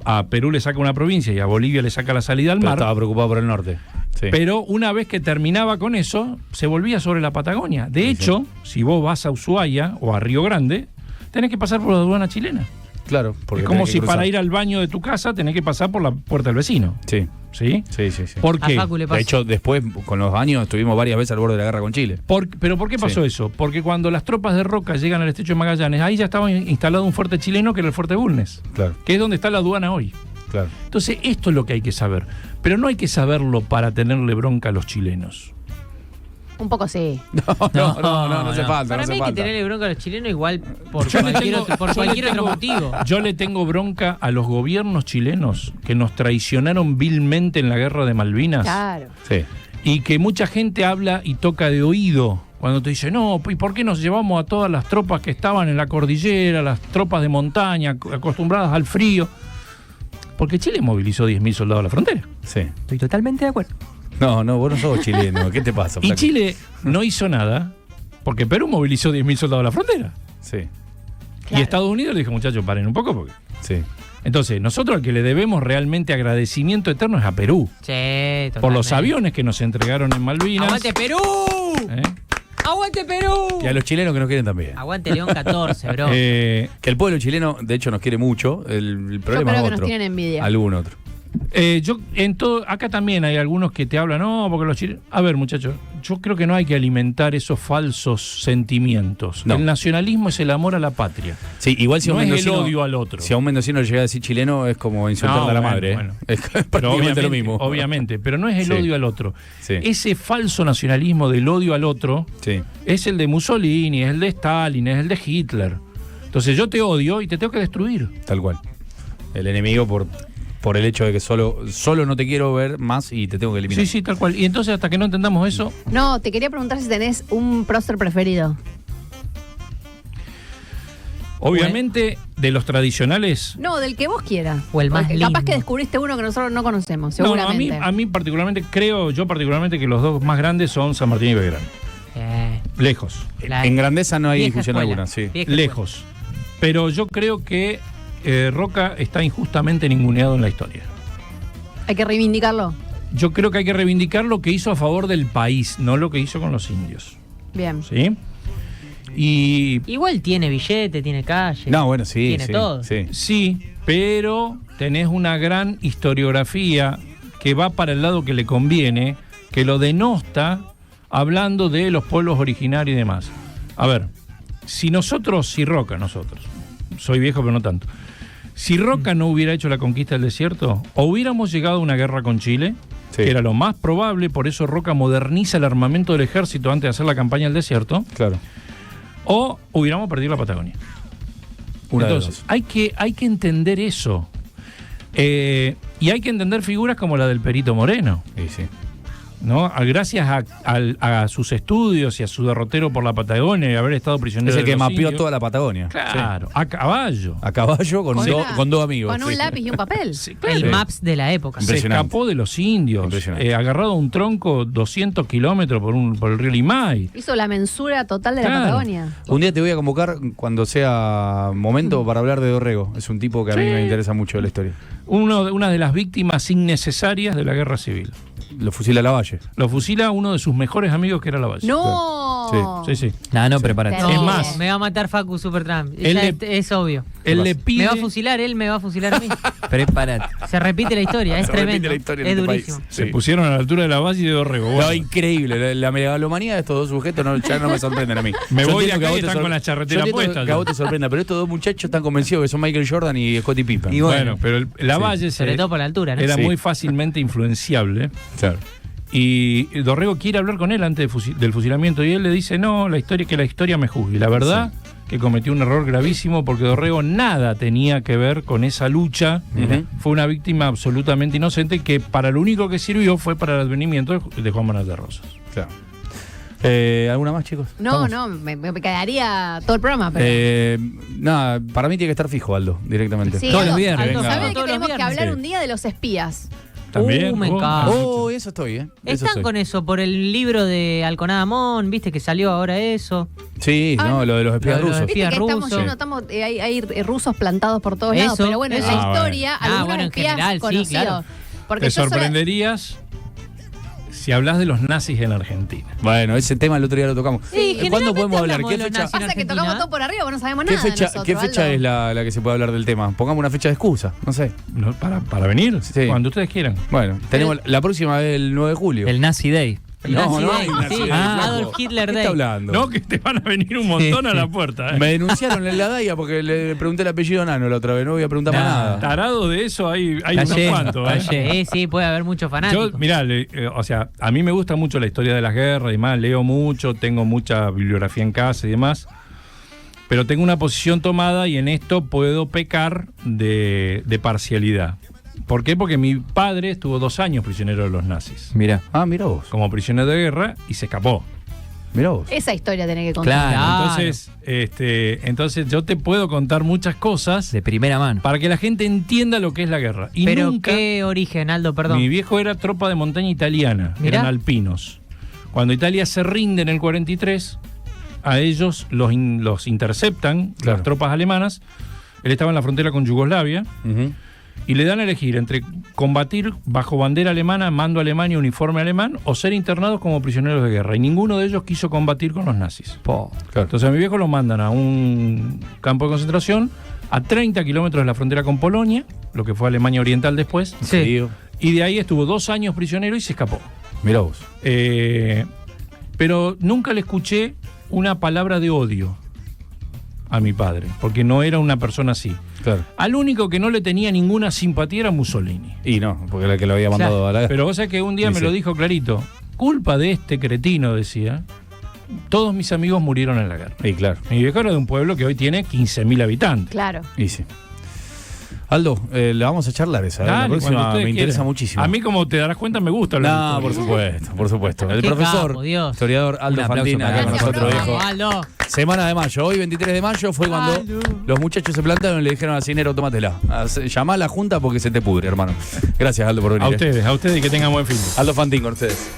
A Perú le saca una provincia y a Bolivia le saca la salida al Pero mar. estaba preocupado por el norte. Sí. Pero una vez que terminaba con eso, se volvía sobre la Patagonia. De hecho, si vos vas a Ushuaia o a Río Grande, tenés que pasar por la aduana chilena. Claro, porque Es como tenés que si cruzar. para ir al baño de tu casa tenés que pasar por la puerta del vecino. Sí, ¿Sí? sí, sí. sí. ¿Por A qué? Facu le pasó. De hecho, después, con los años, estuvimos varias veces al borde de la guerra con Chile. ¿Pero por qué pasó Sí. eso? Porque cuando las tropas de Roca llegan al estrecho de Magallanes, ahí ya estaba instalado un fuerte chileno que era el Fuerte Bulnes, Claro, que es donde está la aduana hoy. claro. Entonces, esto es lo que hay que saber. Pero no hay que saberlo para tenerle bronca a los chilenos. Un poco sí. No hace falta. Para no mí hace hay que falta. tenerle bronca a los chilenos igual por Yo le cualquier, tengo- otro, por yo le cualquier otro tengo- motivo. Yo le tengo bronca a los gobiernos chilenos que nos traicionaron vilmente en la guerra de Malvinas. Claro. Sí. Y que mucha gente habla y toca de oído cuando te dice, no, ¿y por qué nos llevamos a todas las tropas que estaban en la cordillera, las tropas de montaña, acostumbradas al frío? Porque Chile movilizó 10.000 soldados a la frontera. Sí. Estoy totalmente de acuerdo. No, vos no sos chileno. ¿Qué te pasa? Y flaco? Chile no hizo nada porque Perú movilizó 10.000 soldados a la frontera. Sí, Y Claro. Estados Unidos le dijo, muchachos, paren un poco. Porque... sí. Entonces, nosotros al que le debemos realmente agradecimiento eterno es a Perú. Sí, totalmente. Por los aviones que nos entregaron en Malvinas. ¡Aguante Perú! ¿eh? ¡Aguante Perú! Y a los chilenos que nos quieren también. Aguante León 14, bro. Eh, Que el pueblo chileno, de hecho, nos quiere mucho. El problema creo es que nos otro. tienen envidia. Algún otro. yo en todo, acá también hay algunos que te hablan, no, porque los chilenos. A ver, muchachos, yo creo que no hay que alimentar esos falsos sentimientos. No. El nacionalismo es el amor a la patria. Sí, igual si a un No es el mendocino. odio al otro. Si a un mendocino le llega a decir chileno, es como insultarle No, a la bueno, madre. ¿eh? bueno. Es Pero prácticamente lo mismo. Obviamente, pero no es el Sí. odio al otro. Sí. Ese falso nacionalismo del odio al otro Sí. es el de Mussolini, es el de Stalin, es el de Hitler. Entonces yo te odio y te tengo que destruir. Tal cual. El enemigo por el hecho de que solo no te quiero ver más y te tengo que eliminar. Sí, sí, tal cual. Y entonces hasta que no entendamos eso, No, te quería preguntar si tenés un prócer preferido. obviamente de los tradicionales... No, del que vos quieras. O el más Porque lindo. Capaz que descubriste uno que nosotros no conocemos, No, seguramente. a mí particularmente, creo yo particularmente que los dos más grandes son San Martín y Belgrano. Lejos, En grandeza no hay vieja discusión escuela. alguna, sí. Vieja lejos. Pero yo creo que Roca está injustamente ninguneado en la historia. Hay que reivindicarlo. Yo creo que hay que reivindicar lo que hizo a favor del país, no lo que hizo con los indios. Bien. ¿Sí? Y Igual tiene billete, tiene calle. No, bueno, sí. Tiene sí, todo. Sí. sí, pero tenés una gran historiografía que va para el lado que le conviene, que lo denosta hablando de los pueblos originarios y demás. A ver, si Roca, soy viejo pero no tanto, si Roca no hubiera hecho la conquista del desierto, o hubiéramos llegado a una guerra con Chile, Sí. que era lo más probable, por eso Roca moderniza el armamento del ejército antes de hacer la campaña del desierto, Claro. o hubiéramos perdido la Patagonia. Una de Entonces, dos. hay que entender eso. Y hay que entender figuras como la del Perito Moreno, Sí, sí. ¿no? Gracias a sus estudios y a su derrotero por la Patagonia y haber estado prisionero Es el de que los mapeó indios. toda la Patagonia. Claro, a caballo. Sí. A caballo con, una- con dos amigos. Con un sí. lápiz y un papel. Sí, claro. El Maps de la época. Se Impresionante. escapó de los indios, Impresionante. agarrado a un tronco 200 kilómetros por el río Limay. Hizo la mensura total de la Claro. Patagonia. Un día te voy a convocar cuando sea momento para hablar de Dorrego. Es un tipo que a mí Sí. me interesa mucho de la historia. Una de las víctimas innecesarias de la guerra civil. Lo fusila Lavalle. Lo fusila uno de sus mejores amigos que era Lavalle. ¡No! Sí, sí. No, prepárate. Terrible. Es más, Me va a matar Facu Supertramp. Él Ya le- es obvio. él le pide... Me va a fusilar, él me va a fusilar a mí. Prepárate. Se repite la historia, es Se repite tremendo. la historia en Es este durísimo. país. Se Sí. pusieron a la altura de Lavalle y de Dorrego. No, Bueno, increíble. La megalomanía de estos dos sujetos ya no me sorprenden a mí. Me Yo voy de entiendo que acá a vos y te están con la charretera yo entiendo puesta, que a yo. vos te sorprenda, pero estos dos muchachos están convencidos que son Michael Jordan y Scottie Pippen. Y bueno, pero Lavalle Sobre todo por la altura, ¿no? era Sí. muy fácilmente influenciable. Claro. Y Dorrego quiere hablar con él antes del fusilamiento y él le dice, no, la historia me juzgue. Y la verdad que cometió un error gravísimo porque Dorrego nada tenía que ver con esa lucha. Ujú. Fue una víctima absolutamente inocente que para lo único que sirvió fue para el advenimiento de Juan Manuel de Rosas. Claro. ¿Alguna más, chicos? No, ¿Estamos? me quedaría todo el programa. Pero... Nada, para mí tiene que estar fijo, Aldo, directamente. Sí, todos los Aldo, viernes. Aldo, Venga. ¿sabés de qué Todos los tenemos que viernes. hablar Sí. un día de los espías? También. me encanta. Oh, eso estoy, ¿eh? Eso Están estoy. con eso por el libro de Alconada Amón, viste que salió ahora eso. Sí, Ah, no, lo de los espías lo de los rusos. Viste que Espías estamos rusos. llenos, hay rusos plantados por todos lados, Eso, pero bueno, en eso. la Ah, historia, bueno. algunos Bueno, en espías general, sí, conocidos. claro. Porque Te yo sola- sorprenderías si hablas de los nazis en Argentina. Bueno, ese tema el otro día lo tocamos. Sí, ¿Cuándo generalmente podemos hablar? hablamos ¿Qué de los fecha, nazis. Pasa que Argentina. tocamos todo por arriba, vos no sabemos ¿qué nada de fecha, nosotros, ¿qué fecha Aldo. es la que se puede hablar del tema? Pongamos una fecha de excusa, no sé. ¿No? ¿Para venir? Sí. Cuando ustedes quieran. Bueno, tenemos la próxima es el 9 de julio. El Nazi Day. No, no Nazi hay Day, Nazi sí. Day, flaco. Adolf Hitler ¿Qué Day. está hablando? No, que te van a venir un montón a la puerta. Me denunciaron en la DAIA porque le pregunté el apellido Nano la otra vez, no voy a preguntar más nada. Tarado de eso hay Está unos lleno, cuantos. está lleno. Sí, puede haber muchos fanáticos. Yo, mirá, o sea, a mí me gusta mucho la historia de las guerras y demás, leo mucho, tengo mucha bibliografía en casa y demás, pero tengo una posición tomada y en esto puedo pecar de parcialidad. ¿Por qué? Porque mi padre estuvo 2 años prisionero de los nazis, Mira. Ah, mira vos, como prisionero de guerra, y se escapó. mira vos. Esa historia tenés que contar. Claro. Entonces yo te puedo contar muchas cosas De primera mano. para que la gente entienda lo que es la guerra. Y Pero nunca, qué origen, Aldo, perdón. mi viejo era tropa de montaña italiana, Mirá. eran alpinos. Cuando Italia se rinde en el 43, a ellos los interceptan, Claro. las tropas alemanas. Él estaba en la frontera con Yugoslavia Ujú. y le dan a elegir entre combatir bajo bandera alemana, mando alemán y uniforme alemán, o ser internados como prisioneros de guerra. Y ninguno de ellos quiso combatir con los nazis. Po. Claro. Entonces a mi viejo lo mandan a un campo de concentración a 30 kilómetros de la frontera con Polonia, lo que fue Alemania Oriental después, Sí. Frío. y de ahí estuvo 2 años prisionero y se escapó. Mira vos. Pero nunca le escuché una palabra de odio a mi padre, porque no era una persona así. Claro. Al único que no le tenía ninguna simpatía era Mussolini. Y no, porque era el que lo había mandado a la guerra. Pero vos sabés que un día Sí, me sí. lo dijo clarito, culpa de este cretino, decía, todos mis amigos murieron en la guerra. Y claro. Mi viejo era de un pueblo que hoy tiene 15.000 habitantes. Claro. Y sí. Aldo, la vamos a charlar esa. La Dale, cuando próxima ustedes me interesa quieran. muchísimo. A mí, como te darás cuenta, me gusta hablar de No, historia. por supuesto, por supuesto. El Qué profesor, capo, Dios. historiador Aldo Un aplauso Fantina, para acá con Aldo. nosotros, Gracias, viejo. Aldo. Semana de mayo, hoy 23 de mayo fue cuando Aldo. los muchachos se plantaron y le dijeron al Cinero, tómatela. Llamá a la junta porque se te pudre, hermano. Gracias, Aldo, por venir. A ustedes y que tengan buen fin. Aldo Fantín con ustedes.